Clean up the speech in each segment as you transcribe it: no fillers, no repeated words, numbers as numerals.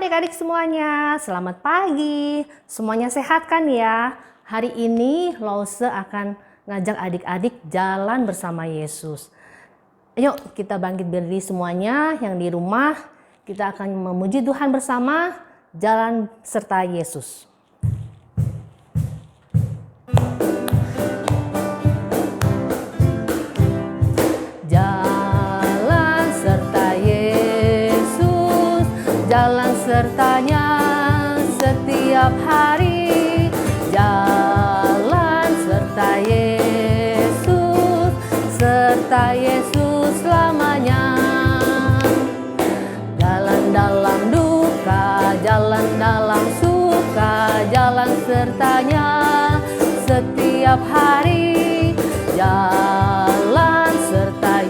adik-adik semuanya, selamat pagi. Semuanya sehat kan ya? Hari ini Lause akan ngajak adik-adik jalan bersama Yesus. Ayo kita bangkit berdiri semuanya yang di rumah. Kita akan memuji Tuhan bersama, jalan serta Yesus. Jalan serta Yesus, jalan sertanya setiap hari. Jalan serta Yesus selamanya. Jalan dalam duka, jalan dalam suka, jalan sertanya setiap hari. Jalan serta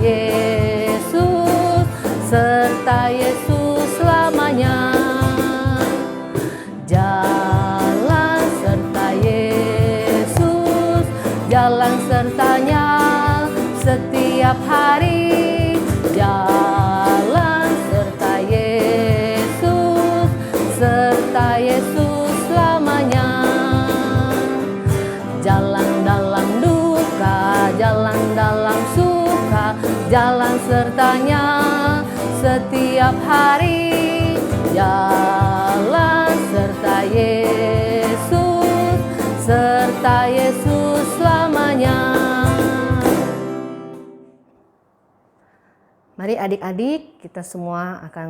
Yesus selamanya. Jalan serta Yesus, jalan sertanya setiap hari. Jalan serta Yesus selamanya. Jalan dalam duka, jalan dalam suka, jalan sertanya setiap hari. Jalan serta Yesus selamanya. Mari adik-adik, kita semua akan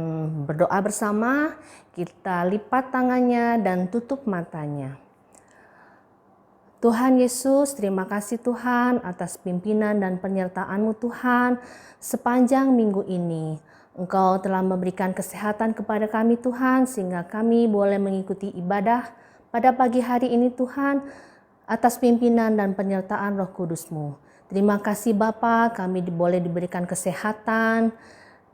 berdoa bersama. Kita lipat tangannya dan tutup matanya. Tuhan Yesus, terima kasih Tuhan atas pimpinan dan penyertaan-Mu Tuhan sepanjang minggu ini. Engkau telah memberikan kesehatan kepada kami Tuhan sehingga kami boleh mengikuti ibadah pada pagi hari ini Tuhan atas pimpinan dan penyertaan Roh Kudus-Mu. Terima kasih Bapa, kami boleh diberikan kesehatan,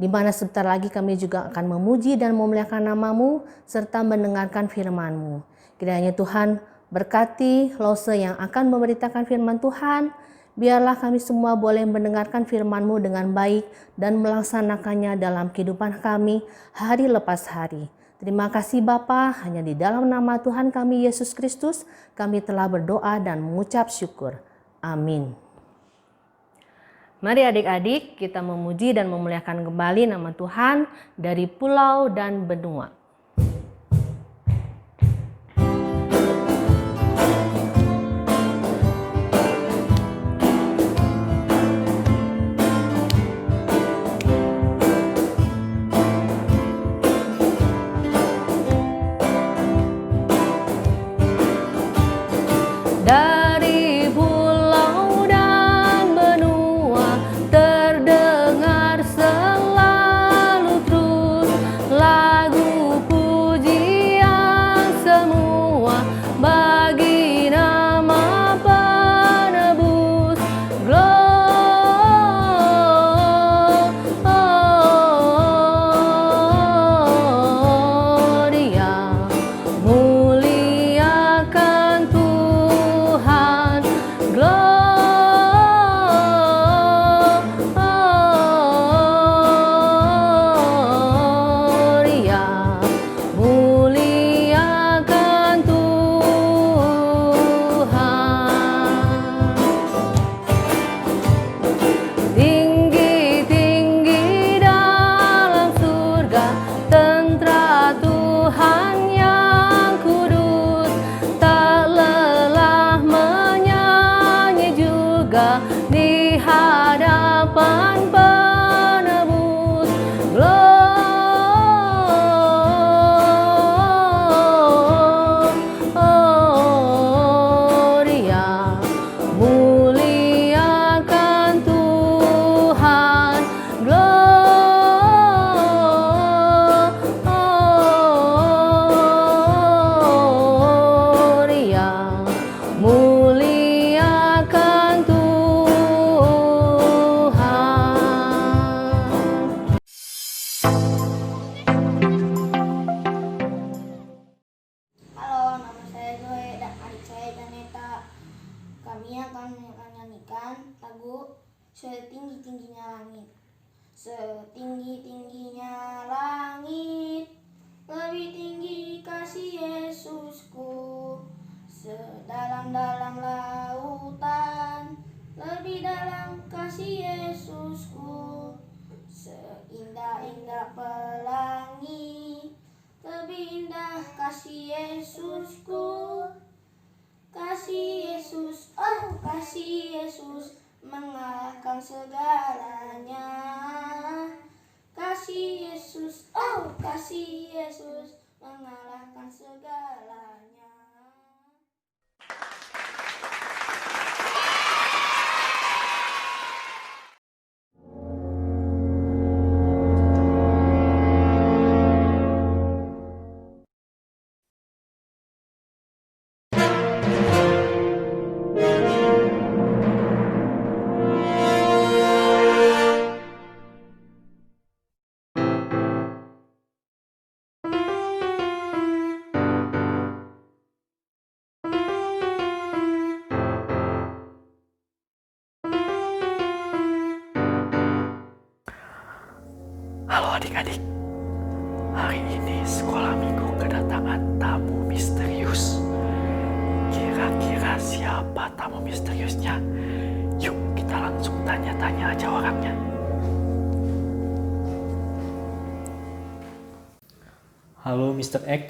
di mana sebentar lagi kami juga akan memuji dan memuliakan nama-Mu serta mendengarkan firman-Mu. Kiranya Tuhan berkati Lause yang akan memberitakan firman Tuhan. Biarlah kami semua boleh mendengarkan firman-Mu dengan baik dan melaksanakannya dalam kehidupan kami hari lepas hari. Terima kasih Bapa, hanya di dalam nama Tuhan kami Yesus Kristus kami telah berdoa dan mengucap syukur. Amin. Mari adik-adik kita memuji dan memuliakan kembali nama Tuhan dari pulau dan benua. Dari pulau dan benua terdengar selalu terus lagu pujian semua bagi nama penebus. Gloria, muliakan Tuhan. Gloria, muliakan Tuhan. Tinggi-tinggi dalam surga, tentara Tuhan yang kudus, tak lelah menyanyi juga di hadapan penebus. Gloria, muliakan Tuhan. Gloria, muliakan Tuhan. Halo, nama saya Zoe dan adik saya Janeta. Kami akan menyanyikan lagu Setinggi-tingginya langit. Setinggi-tingginya langit, Lebih tinggi kasih Yesusku, sedalam-dalam lautan. Lebih dalam kasih Yesusku, seindah-indah pelangi. Lebih indah kasih Yesusku. Kasih Yesus, oh kasih Yesus, mengalahkan segalanya. Kasih Yesus, oh kasih Yesus, mengalahkan segalanya. Halo adik-adik, hari ini sekolah minggu kedatangan tamu misterius. Kira-kira siapa tamu misteriusnya? Yuk kita langsung tanya-tanya aja orangnya. Halo Mr. X,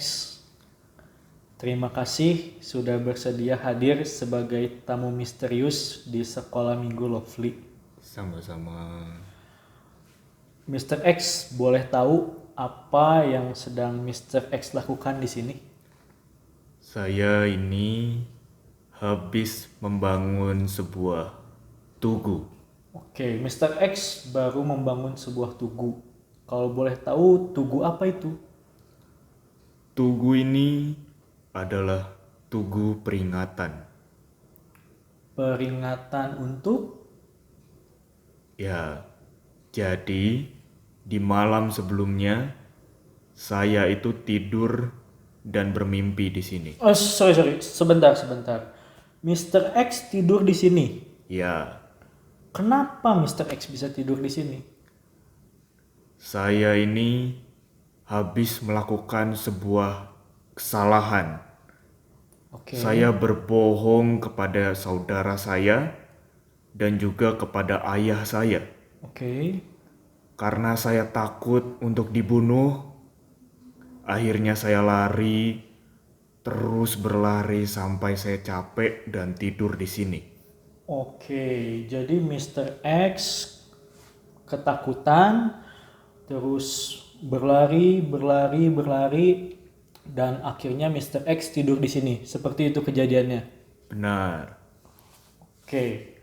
terima kasih sudah bersedia hadir sebagai tamu misterius di sekolah minggu Lovely. Sama-sama. Mr. X, boleh tahu apa yang sedang Mr. X lakukan di sini? Saya ini habis membangun sebuah tugu. Oke, Mr. X baru membangun sebuah tugu. Kalau boleh tahu, tugu apa itu? Tugu ini adalah tugu peringatan. Peringatan untuk? Ya, jadi di malam sebelumnya saya itu tidur dan bermimpi di sini. Oh, sorry. Sebentar. Mr. X tidur di sini. Ya, Kenapa Mr. X bisa tidur di sini? saya ini habis melakukan sebuah kesalahan. Oke. Saya berbohong kepada saudara saya dan juga kepada ayah saya. Oke. Karena saya takut untuk dibunuh, akhirnya saya lari, terus berlari sampai saya capek dan tidur di sini. Oke, jadi Mr. X ketakutan, terus berlari, dan akhirnya Mr. X tidur di sini. Seperti itu kejadiannya. Benar. Oke.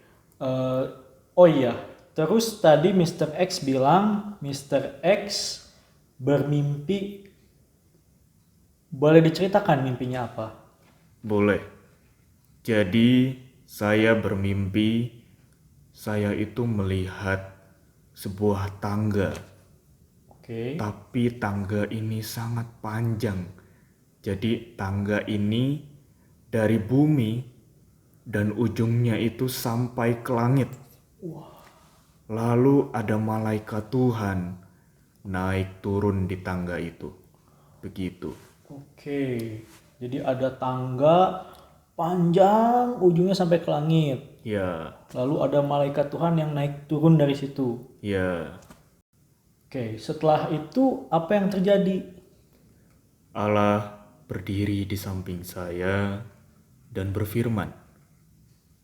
Oh iya, terus tadi Mr. X bilang Mr. X bermimpi. Boleh diceritakan mimpinya apa? Boleh. Jadi saya bermimpi, saya itu melihat sebuah tangga. Oke. Tapi tangga ini sangat panjang. Jadi tangga ini dari bumi dan ujungnya itu sampai ke langit. Lalu ada malaikat Tuhan naik turun di tangga itu. Begitu. Oke. Jadi ada tangga panjang ujungnya sampai ke langit. Ya, Lalu ada malaikat Tuhan yang naik turun dari situ. ya. Oke, setelah itu apa yang terjadi? Allah berdiri di samping saya dan berfirman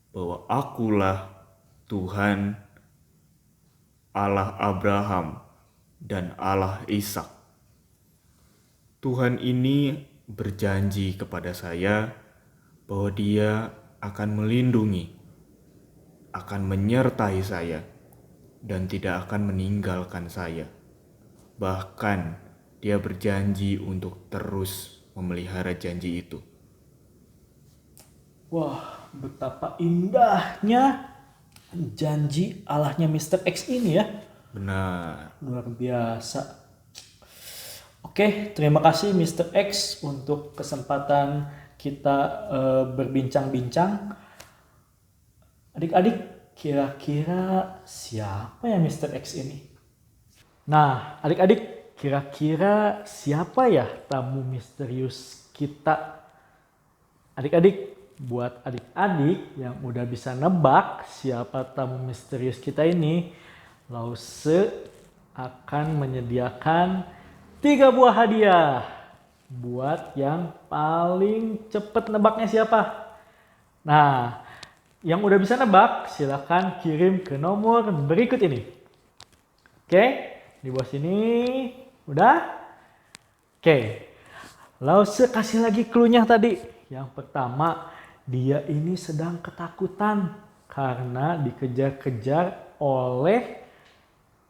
bahwa akulah Tuhan Allah Abraham dan Allah Ishak. Tuhan ini berjanji kepada saya bahwa Dia akan melindungi, akan menyertai saya, dan tidak akan meninggalkan saya. Bahkan Dia berjanji untuk terus memelihara janji itu. Wah, betapa indahnya janji Allahnya Mr. X ini ya. Benar. Luar biasa. Oke, terima kasih Mr. X untuk kesempatan kita berbincang-bincang. Adik-adik, kira-kira siapa ya Mr. X ini? Nah, adik-adik, Kira-kira siapa ya tamu misterius kita? Adik-adik, buat adik-adik yang udah bisa nebak siapa tamu misterius kita ini, Lause akan menyediakan 3 buah hadiah buat yang paling cepet nebaknya siapa. Nah, yang udah bisa nebak silahkan kirim ke nomor berikut ini. Oke, di bawah sini. Udah? Oke. Lause kasih lagi clue-nya tadi. Yang pertama, dia ini sedang ketakutan karena dikejar-kejar oleh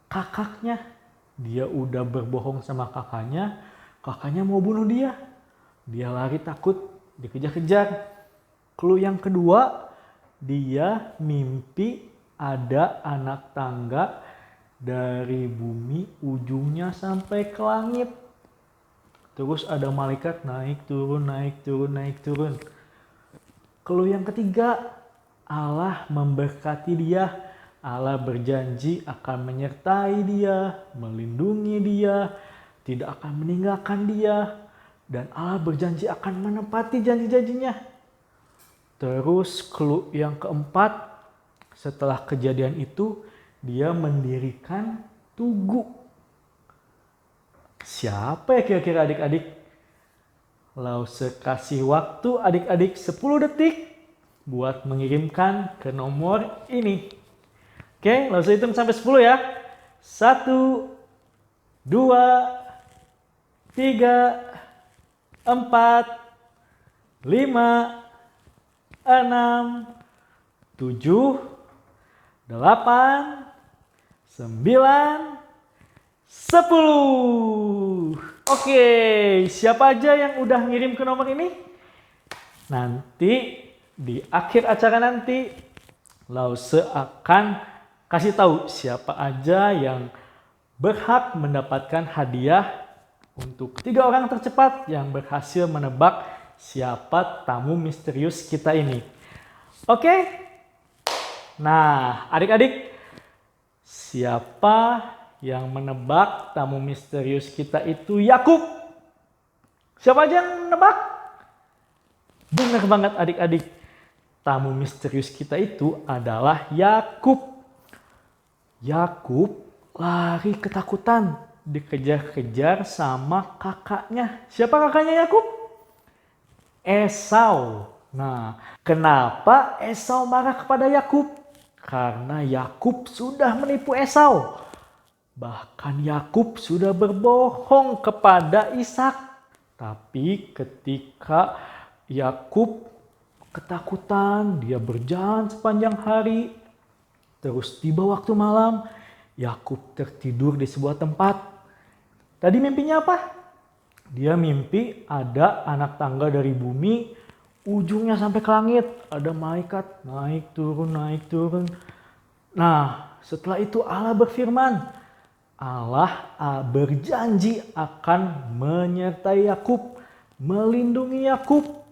kakaknya. Dia udah berbohong sama kakaknya mau bunuh dia. Dia lari takut, dikejar-kejar. Clue yang kedua, dia mimpi ada anak tangga dari bumi ujungnya sampai ke langit. Terus ada malaikat naik turun, naik turun, naik turun. Clue yang ketiga, Allah memberkati dia. Allah berjanji akan menyertai dia, melindungi dia, tidak akan meninggalkan dia. Dan Allah berjanji akan menepati janji-janjinya. Terus clue yang keempat, setelah kejadian itu, dia mendirikan tugu. Siapa ya kira-kira adik-adik? Lause kasih waktu adik-adik 10 detik buat mengirimkan ke nomor ini. Oke, Lause hitung sampai 10 ya. 1, 2, 3, 4, 5, 6, 7, 8, 9, 10. Oke, siapa aja yang udah ngirim ke nomor ini? Nanti di akhir acara nanti Lause akan kasih tahu siapa aja yang berhak mendapatkan hadiah untuk 3 orang tercepat yang berhasil menebak siapa tamu misterius kita ini. Oke? Nah, adik-adik, siapa yang menebak tamu misterius kita itu Yakub? Siapa aja yang menebak? Benar banget adik-adik. Tamu misterius kita itu adalah Yakub. Yakub lari ketakutan, dikejar-kejar sama kakaknya. Siapa kakaknya Yakub? Esau. Nah, kenapa Esau marah kepada Yakub? Karena Yakub sudah menipu Esau. Bahkan Yakub sudah berbohong kepada Ishak. Tapi ketika Yakub ketakutan, dia berjalan sepanjang hari. Terus tiba waktu malam, Yakub tertidur di sebuah tempat. Tadi mimpinya apa? Dia mimpi ada anak tangga dari bumi, ujungnya sampai ke langit. Ada malaikat naik turun, naik turun. Nah, setelah itu Allah berfirman. Allah berjanji akan menyertai Yakub, melindungi Yakub,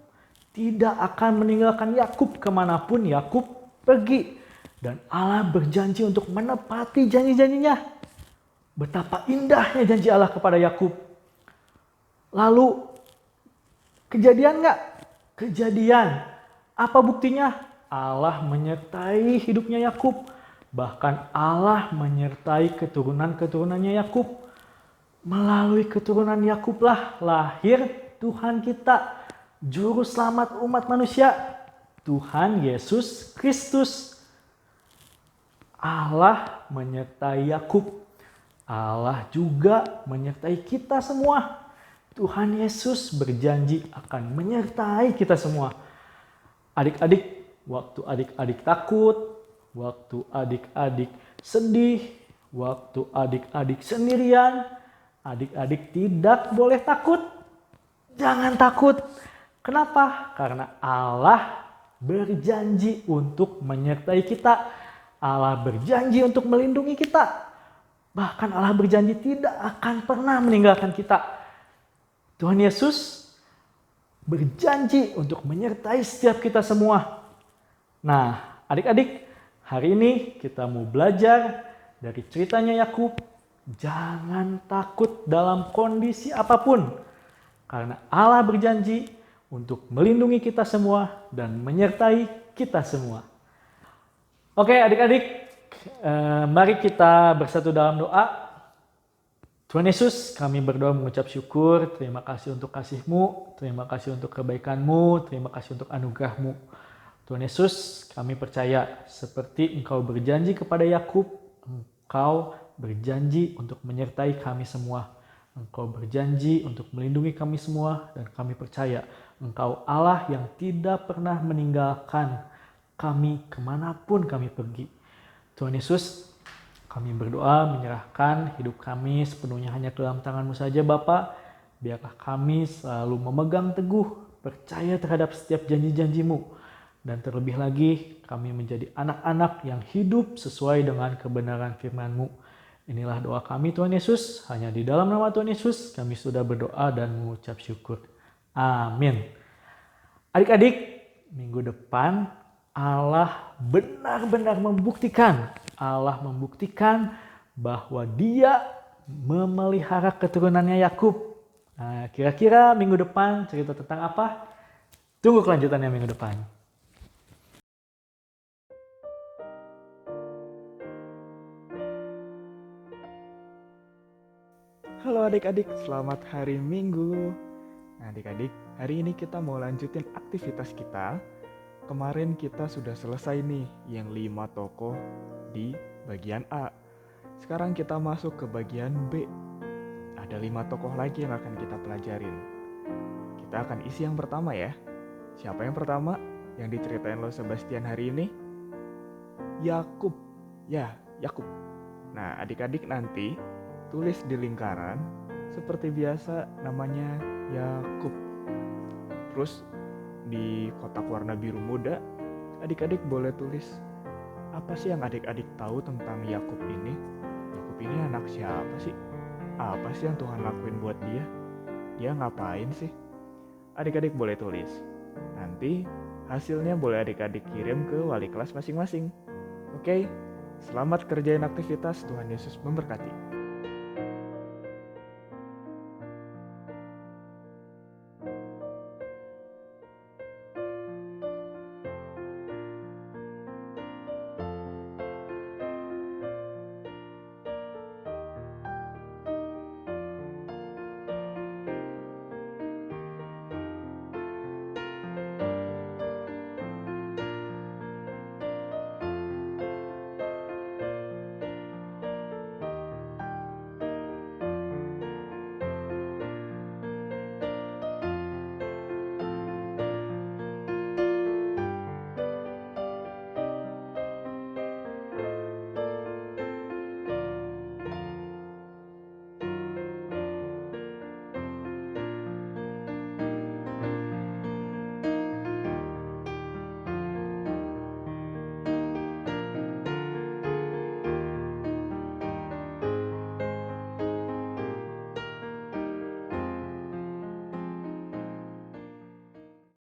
tidak akan meninggalkan Yakub kemanapun Yakub pergi. Dan Allah berjanji untuk menepati janji-janjinya. Betapa indahnya janji Allah kepada Yakub. Lalu, kejadian nggak? Kejadian. Apa buktinya? Allah menyertai hidupnya Yakub. Bahkan Allah menyertai keturunan-keturunannya Yakub. Melalui keturunan Yakublah lahir Tuhan kita, Juru Selamat umat manusia, Tuhan Yesus Kristus. Allah menyertai Yakub. Allah juga menyertai kita semua. Tuhan Yesus berjanji akan menyertai kita semua. Adik-adik, waktu adik-adik takut, waktu adik-adik sedih, waktu adik-adik sendirian, adik-adik tidak boleh takut. Jangan takut. Kenapa? Karena Allah berjanji untuk menyertai kita. Allah berjanji untuk melindungi kita. Bahkan Allah berjanji tidak akan pernah meninggalkan kita. Tuhan Yesus berjanji untuk menyertai setiap kita semua. Nah, adik-adik, hari ini kita mau belajar dari ceritanya Yakub Jangan takut dalam kondisi apapun, karena Allah berjanji untuk melindungi kita semua dan menyertai kita semua. Oke adik-adik, mari kita bersatu dalam doa. Tuhan Yesus, kami berdoa mengucap syukur, terima kasih untuk kasih-Mu, terima kasih untuk kebaikan-Mu, terima kasih untuk anugerah-Mu. Tuhan Yesus, kami percaya seperti Engkau berjanji kepada Yakub, Engkau berjanji untuk menyertai kami semua. Engkau berjanji untuk melindungi kami semua dan kami percaya Engkau Allah yang tidak pernah meninggalkan kami kemanapun kami pergi. Tuhan Yesus, kami berdoa menyerahkan hidup kami sepenuhnya hanya ke dalam tangan-Mu saja Bapa. Biarlah kami selalu memegang teguh, percaya terhadap setiap janji-janji-Mu. Dan terlebih lagi kami menjadi anak-anak yang hidup sesuai dengan kebenaran firman-Mu. Inilah doa kami Tuhan Yesus, hanya di dalam nama Tuhan Yesus kami sudah berdoa dan mengucap syukur. Amin. Adik-adik, minggu depan Allah benar-benar membuktikan bahwa Dia memelihara keturunannya Yakub. Nah, kira-kira minggu depan cerita tentang apa? Tunggu kelanjutannya minggu depan. Halo adik-adik, selamat hari Minggu. Nah adik-adik, hari ini kita mau lanjutin aktivitas kita. Kemarin kita sudah selesai nih yang 5 tokoh di bagian A. Sekarang kita masuk ke bagian B. Ada 5 tokoh lagi yang akan kita pelajarin. Kita akan isi yang pertama ya. Siapa yang pertama yang diceritain lo Sebastian hari ini? Yakub. Ya, Yakub. Nah adik-adik nanti tulis di lingkaran seperti biasa namanya Yakub. Terus di kotak warna biru muda, adik-adik boleh tulis apa sih yang adik-adik tahu tentang Yakub ini? Yakub ini anak siapa sih? Apa sih yang Tuhan lakuin buat dia? Dia ngapain sih? Adik-adik boleh tulis. Nanti hasilnya boleh adik-adik kirim ke wali kelas masing-masing. Oke, selamat kerjain aktivitas. Tuhan Yesus memberkati.